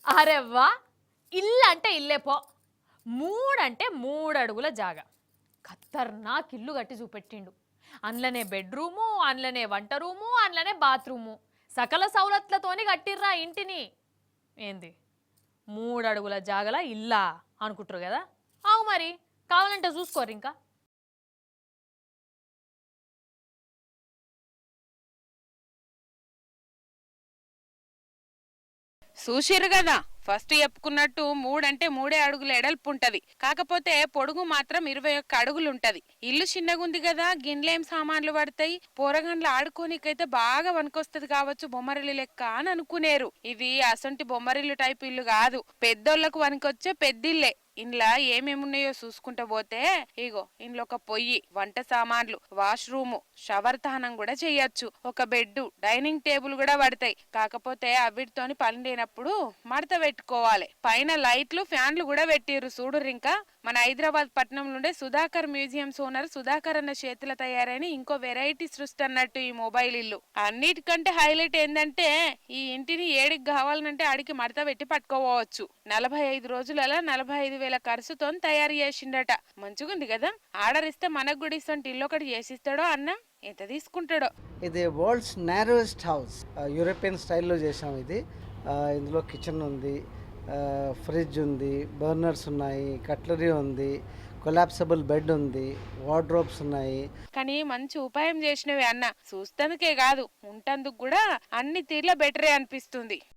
అరే వా, ఇల్లు అంటే ఇల్లే పో. మూడంటే 3 అడుగుల జాగా. ఖతర్నాక్ ఇల్లు కట్టి చూపెట్టిండు. అందులోనే బెడ్రూము, అందులోనే వంట రూము, అందులోనే బాత్రూము, సకల సౌలత్లతోని కట్టిర్రా ఇంటిని. ఏంది 3 అడుగుల జాగల ఇల్లా అనుకుంటారు కదా? అవు మరి, కావాలంటే చూసుకోరు ఇంకా. చూసిర్రు కదా, ఫస్ట్ చెప్పుకున్నట్టు 3 అంటే 3 అడుగుల ఎడల్పు ఉంటది. కాకపోతే పొడుగు మాత్రం 21 అడుగులు ఉంటది. ఇల్లు చిన్నగుంది కదా, గిన్నెలేం సామాన్లు పడతాయి, పోరగండ్లు ఆడుకోనికైతే బాగా వనకొస్తది కావచ్చు బొమ్మరిల్లు లెక్క అని అనుకునేరు. ఇది అసొంటి బొమ్మరిల్లు టైప్ ఇల్లు కాదు, పెద్దోళ్లకు వనకొచ్చే పెద్దిల్లే. ఇంట్లో ఏమేమున్నాయో చూసుకుంటా పోతే, ఇగో ఇంట్లో ఒక పొయ్యి, వంట సామాన్లు, వాష్రూము, షవర్ తానం కూడా చెయ్యొచ్చు, ఒక బెడ్, డైనింగ్ టేబుల్ కూడా పడతాయి. కాకపోతే అవిటితోని పని లేనప్పుడు మడత పెట్టుకోవాలి. పైన లైట్లు, ఫ్యాన్లు కూడా పెట్టిర్రు చూడుర్రు. ఇంకా మన హైదరాబాద్ పట్టణం నుండే సుధాకర్ మ్యూజియంస్ ఓనర్ సుధాకర్ అన్న చేతుల తయారైన ఇంకో వెరైటీ సృష్టి అన్నట్టు ఈ మొబైల్ ఇల్లు. అన్నిటికంటే హైలైట్ ఏంటంటే, ఈ ఇంటిని ఏడికి కావాలంటే ఆడికి మడత పెట్టి పట్టుకోవచ్చు. 45 రోజులలో 45,000 ఖర్చుతో తయారు చేసిండట. మంచిగుంది కదా. ఆర్డర్ ఇస్తే మనకు కూడా ఇస్తుంటే ఇల్లు ఒకటి చేసిస్తాడో అన్న, ఎంత తీసుకుంటాడో. ఇది వరల్డ్స్ నారోయెస్ట్ హౌస్, యూరోపియన్ స్టైల్లో చేసాం ఇది. ఇందులో కిచెన్ ఉంది, ఫ్రిడ్జ్ ఉంది, బర్నర్స్ ఉన్నాయి, కట్లరీ ఉంది, కొలాప్సబుల్ బెడ్ ఉంది, వార్డ్రోబ్స్ ఉన్నాయి. కానీ మంచి ఉపాయం చేసినవి అన్న. చూస్తానికే కాదు, ఉంటందుకు కూడా అన్ని తీర్ల బెటరే అనిపిస్తుంది.